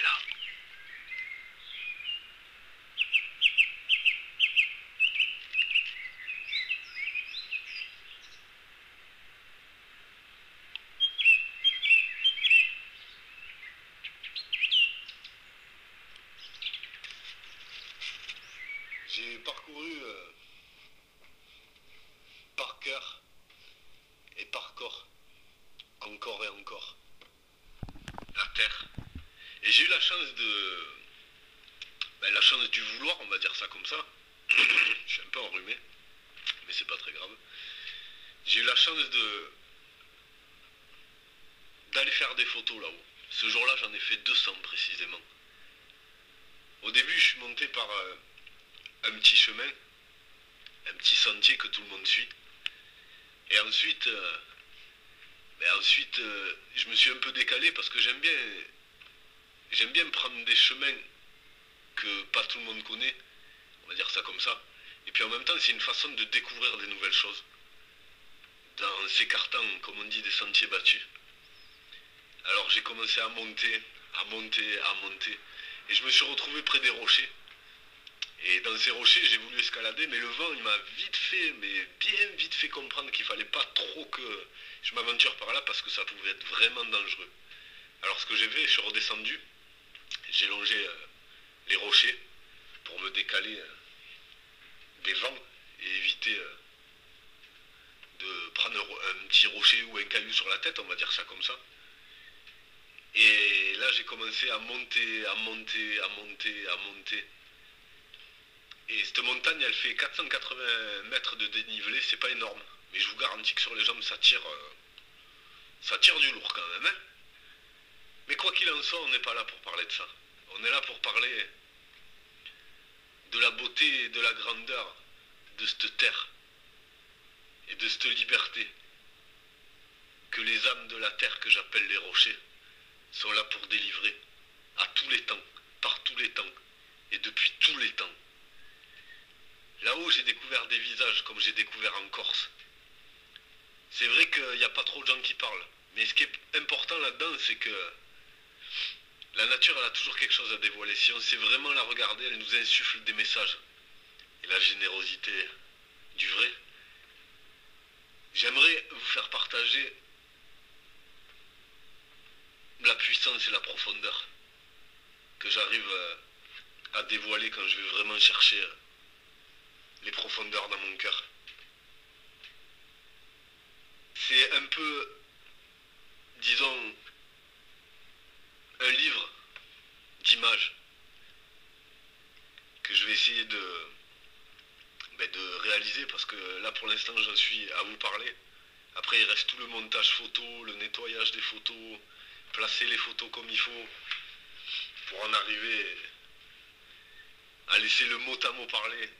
est là. J'ai parcouru par cœur et par corps, encore et encore, la terre. Et j'ai eu la chance la chance du vouloir, on va dire ça comme ça. Je suis un peu enrhumé, mais c'est pas très grave. J'ai eu la chance d'aller faire des photos là-haut. Ce jour-là, j'en ai fait 200 précisément. Au début, je suis monté par un petit chemin, un petit sentier que tout le monde suit. Et ensuite, je me suis un peu décalé parce que j'aime bien prendre des chemins que pas tout le monde connaît, on va dire ça comme ça. Et puis en même temps, c'est une façon de découvrir des nouvelles choses, en s'écartant, comme on dit, des sentiers battus. Alors j'ai commencé à monter, à monter, à monter, et je me suis retrouvé près des rochers. Et dans ces rochers, j'ai voulu escalader, mais le vent, il m'a vite fait, mais bien vite fait comprendre qu'il fallait pas trop que je m'aventure par là parce que ça pouvait être vraiment dangereux. Alors ce que j'ai fait, je suis redescendu, j'ai longé les rochers pour me décaler des vents et éviter de prendre un petit rocher ou un caillou sur la tête, on va dire ça comme ça. Et là, j'ai commencé à monter, à monter, à monter, à monter. Et cette montagne, elle fait 480 mètres de dénivelé, c'est pas énorme. Mais je vous garantis que sur les jambes, ça tire du lourd quand même. Hein. Mais quoi qu'il en soit, on n'est pas là pour parler de ça. On est là pour parler de la beauté et de la grandeur de cette terre et de cette liberté que les âmes de la terre que j'appelle les rochers sont là pour délivrer à tous les temps, par tous les temps et depuis tous les temps. Là-haut, j'ai découvert des visages comme j'ai découvert en Corse. C'est vrai qu'il n'y a pas trop de gens qui parlent. Mais ce qui est important là-dedans, c'est que la nature, elle a toujours quelque chose à dévoiler. Si on sait vraiment la regarder, elle nous insuffle des messages. Et la générosité du vrai. J'aimerais vous faire partager la puissance et la profondeur que j'arrive à dévoiler quand je vais vraiment chercher les profondeurs dans mon cœur. C'est un peu, disons, un livre d'images que je vais essayer de réaliser parce que là pour l'instant j'en suis à vous parler. Après il reste tout le montage photo, le nettoyage des photos, placer les photos comme il faut pour en arriver à laisser le mot à mot parler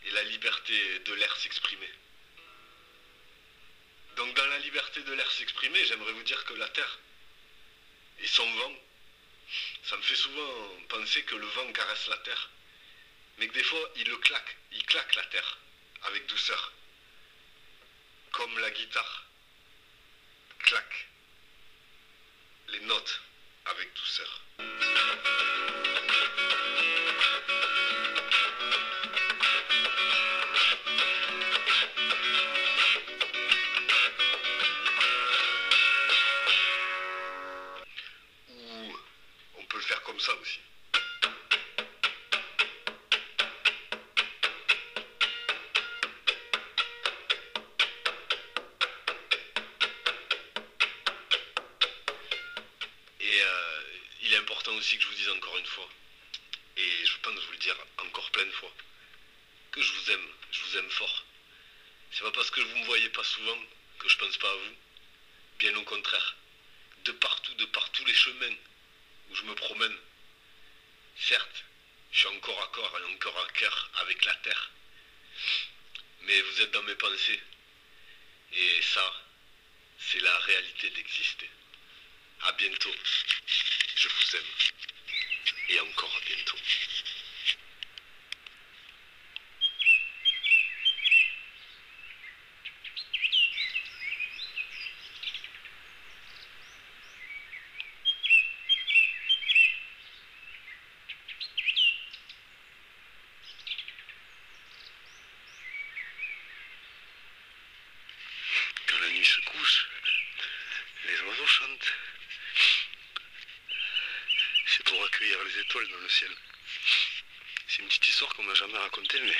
et la liberté de l'air s'exprimer. Donc dans la liberté de l'air s'exprimer, j'aimerais vous dire que la terre et son vent, ça me fait souvent penser que le vent caresse la terre, mais que des fois il claque la terre avec douceur, comme la guitare claque les notes avec douceur. Ou on peut le faire comme ça aussi. Et il est important aussi que je vous dise encore une fois, et je pense vous le dire encore plein de fois, que je vous aime fort. C'est pas parce que vous me voyez pas souvent que je pense pas à vous. Bien au contraire. De par tous les chemins où je me promène, certes, je suis encore à corps et encore à cœur avec la terre. Mais vous êtes dans mes pensées. Et ça, c'est la réalité d'exister. À bientôt. Je vous aime. Et encore à bientôt. derrière les étoiles dans le ciel. C'est une petite histoire qu'on m'a jamais racontée, mais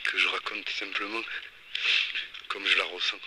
que je raconte simplement comme je la ressens.